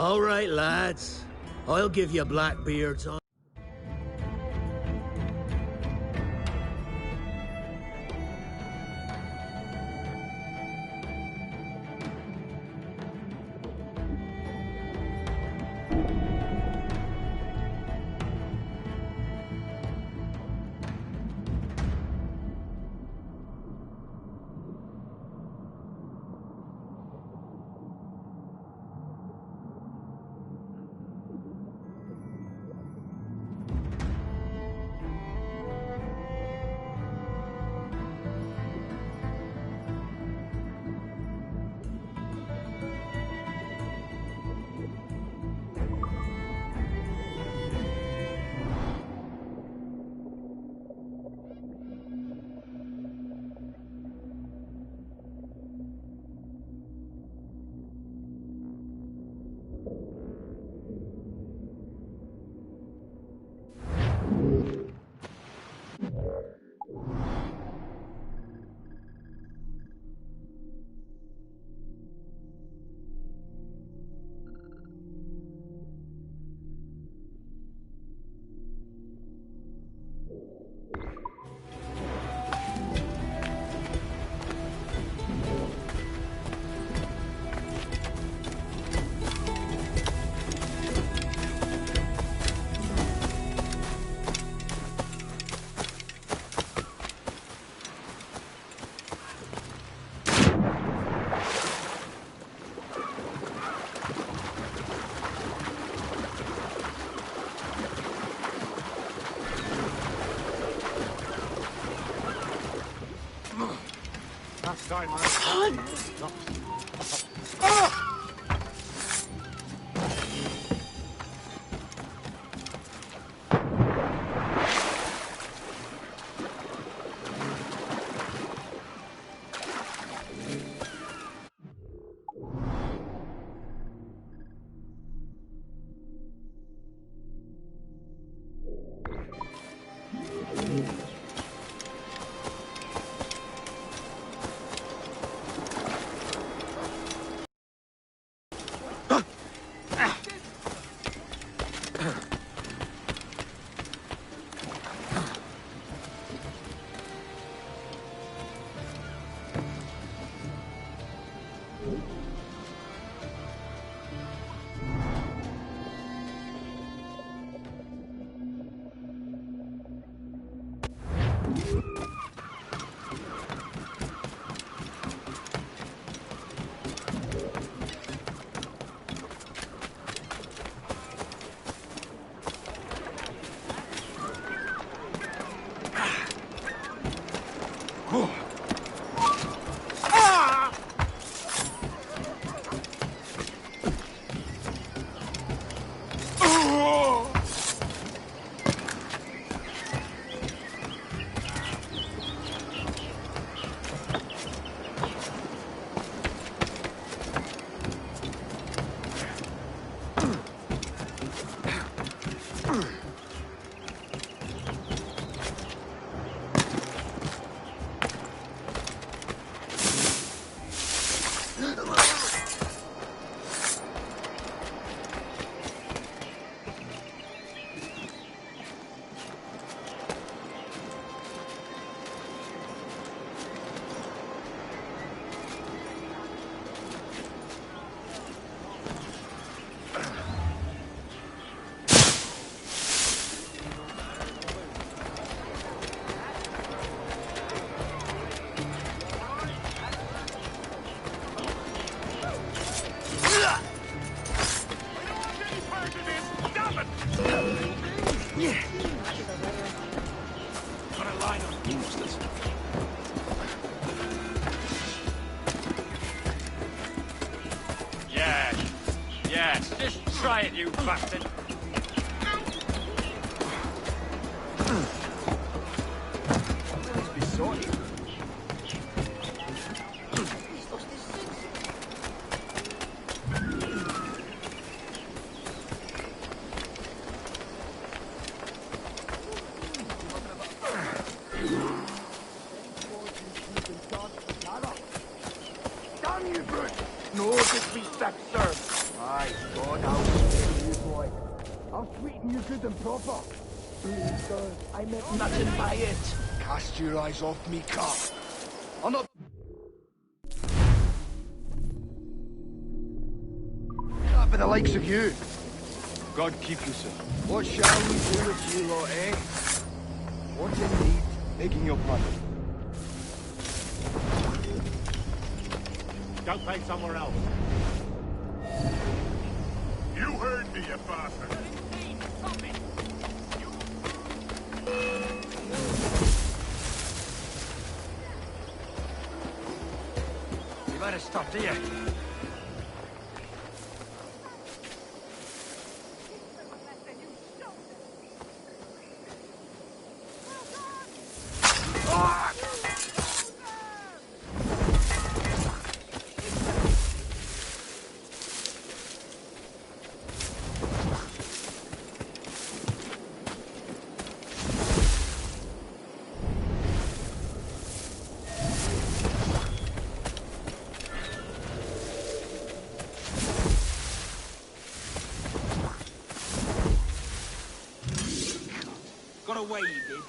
All right, lads. I'll give you Blackbeard's on. Yes, just try it, you bastard. No disrespect, sir. My God, how good and proper. Please, sir, I meant nothing by it. Cast your eyes off me, cop. I'm not... Not by the likes of you. God keep you, sir. What shall we do with you lot, eh? What indeed? Begging your pardon. Go pay somewhere else. You heard me, you bastard! You better stop here. Got away, you did.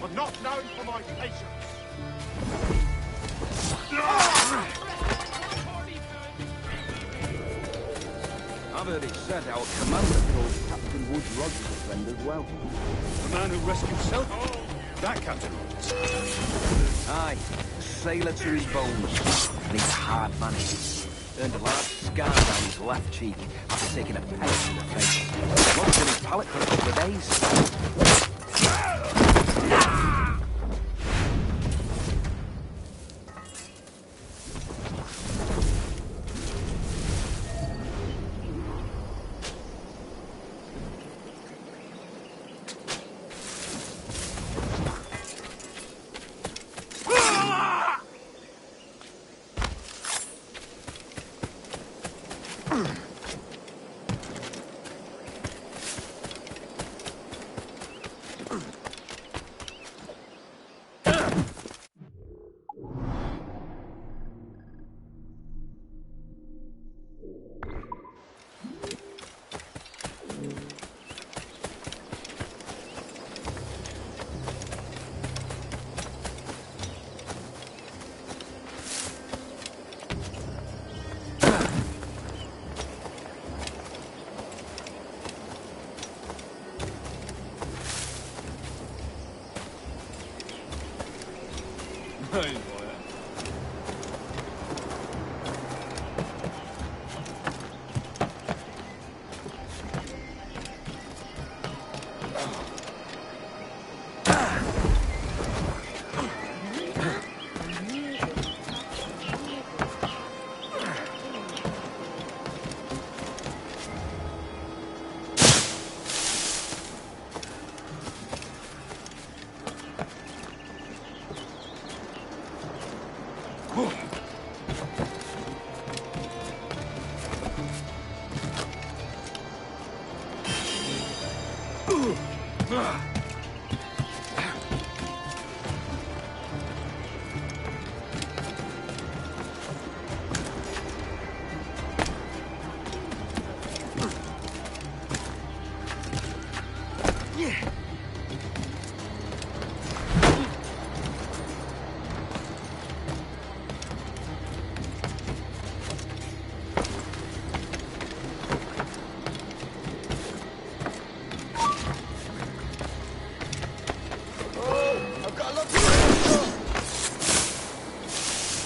I'm not known for my patience. I've heard it said our commander told Captain Woods Rogers a friend as well. The man who rescued Self? That Captain Rogers. Aye, a sailor to his bones. And he's hard managed. Earned a large scar down his left cheek after taking a pellet to the face. Locked in his pallet for a couple of days.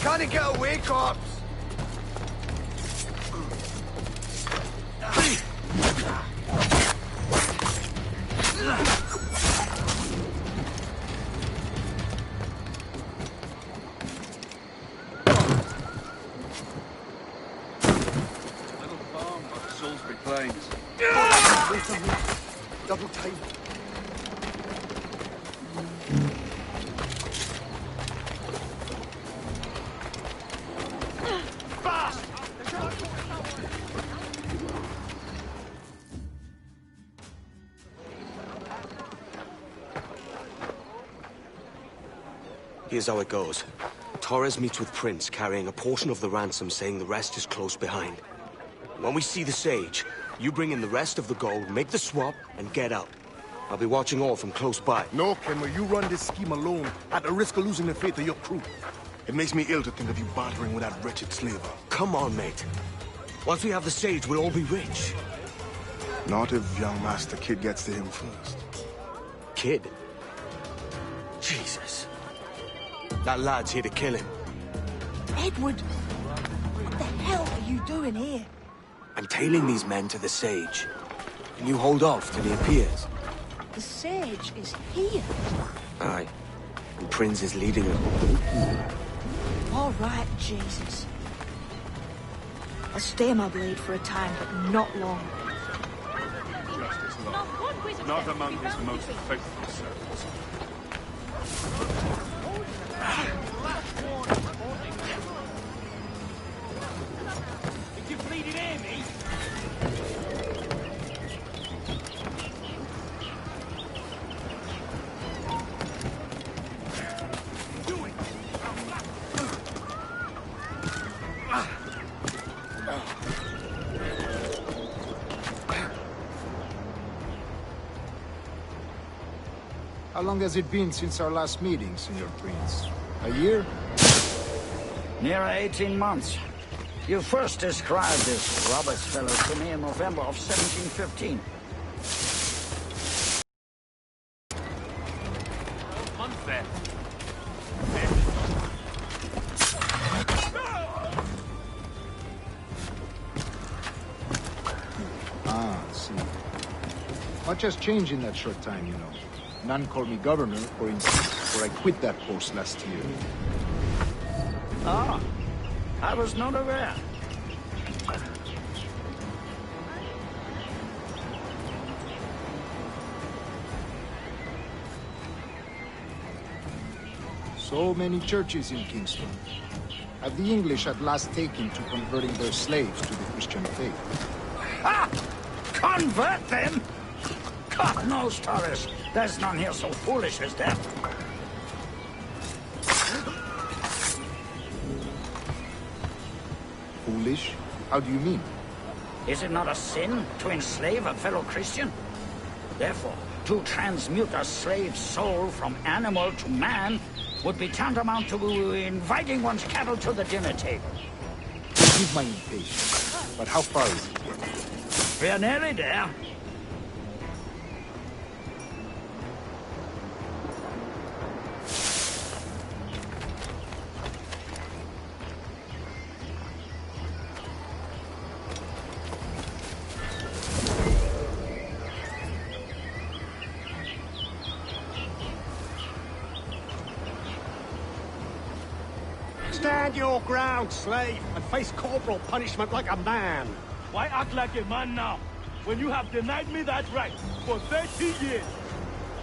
Trying to get away, corpse! Little farm by Salisbury Plains. Double time. Here's how it goes. Torres meets with Prince, carrying a portion of the ransom, saying the rest is close behind. When we see the Sage, you bring in the rest of the gold, make the swap, and get out. I'll be watching all from close by. No, Kenway, you run this scheme alone, at the risk of losing the faith of your crew. It makes me ill to think of you bartering with that wretched slaver. Come on, mate. Once we have the Sage, we'll all be rich. Not if young Master Kid gets to him first. Kid? Jesus. That lad's here to kill him. Edward! What the hell are you doing here? I'm tailing these men to the Sage. Can you hold off till he appears? The Sage is here. Aye. And Prince is leading them. All right, Jesus. I'll stay my blade for a time, but not long. Justice, Lord. Not among his most faithful servants. Did you bleeding hear me? How long has it been since our last meeting, Senor Prince? A year? Near 18 months. You first described this Roberts fellow to me in November of 1715. Ah, see. Much has changed in that short time, you know. None called me governor, for instance, before I quit that post last year. Ah, I was not aware. So many churches in Kingston. Have the English at last taken to converting their slaves to the Christian faith? Ah! Convert them? God knows, Torres. There's none here so foolish as that. Foolish? How do you mean? Is it not a sin to enslave a fellow Christian? Therefore, to transmute a slave's soul from animal to man would be tantamount to inviting one's cattle to the dinner table. Forgive my impatience, but how far is it? We're nearly there. Stand your ground, slave, and face corporal punishment like a man. Why act like a man now, when you have denied me that right for 30 years?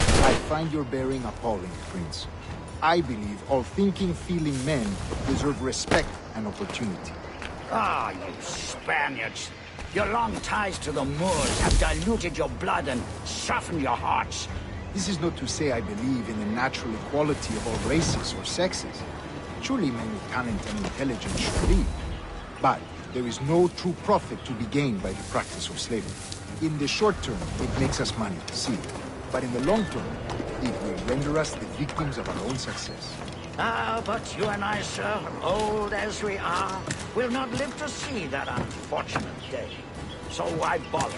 I find your bearing appalling, Prince. I believe all thinking, feeling men deserve respect and opportunity. Ah, you Spaniards. Your long ties to the Moors have diluted your blood and softened your hearts. This is not to say I believe in the natural equality of all races or sexes. Surely men with talent and intelligence should lead. But there is no true profit to be gained by the practice of slavery. In the short term, it makes us money, see. But in the long term, it will render us the victims of our own success. Ah, but you and I, sir, old as we are, will not live to see that unfortunate day. So why bother?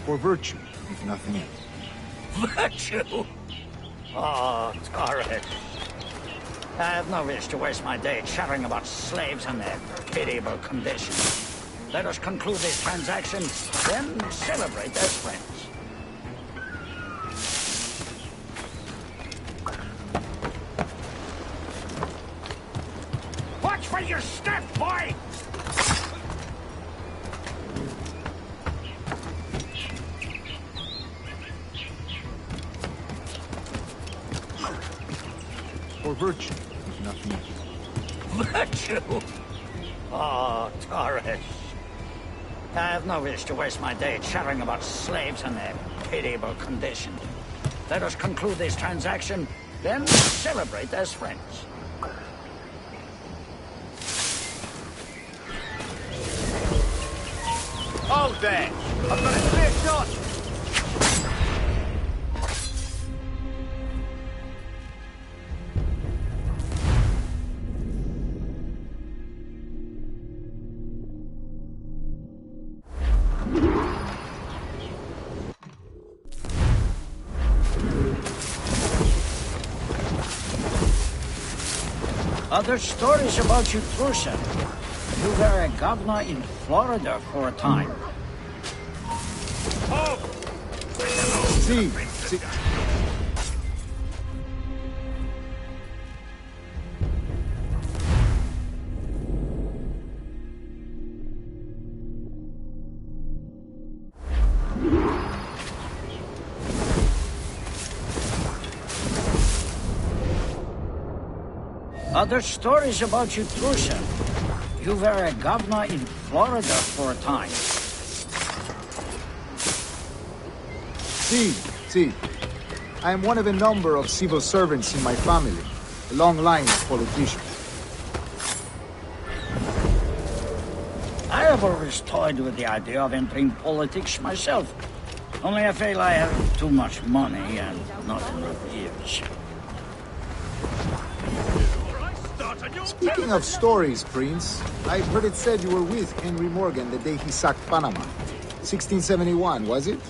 For virtue, if nothing else. Virtue? Oh, Torres. I have no wish to waste my day chattering about slaves and their pitiable condition. Let us conclude this transaction, then celebrate as friends. Watch for your step, boy! For virtue, if nothing else. Virtue? Oh, Torres. I have no wish to waste my day chattering about slaves and their pitiable condition. Let us conclude this transaction, then celebrate as friends. Hold there! I've got a clear shot! Other stories about you, Trusa. You were a governor in Florida for a time. See. Other stories about you, Trusa. You were a governor in Florida for a time. See. I am one of a number of civil servants in my family. A long line of politicians. I have always toyed with the idea of entering politics myself. Only I feel I have too much money and not enough years. Speaking of stories, Prince, I've heard it said you were with Henry Morgan the day he sacked Panama. 1671, was it?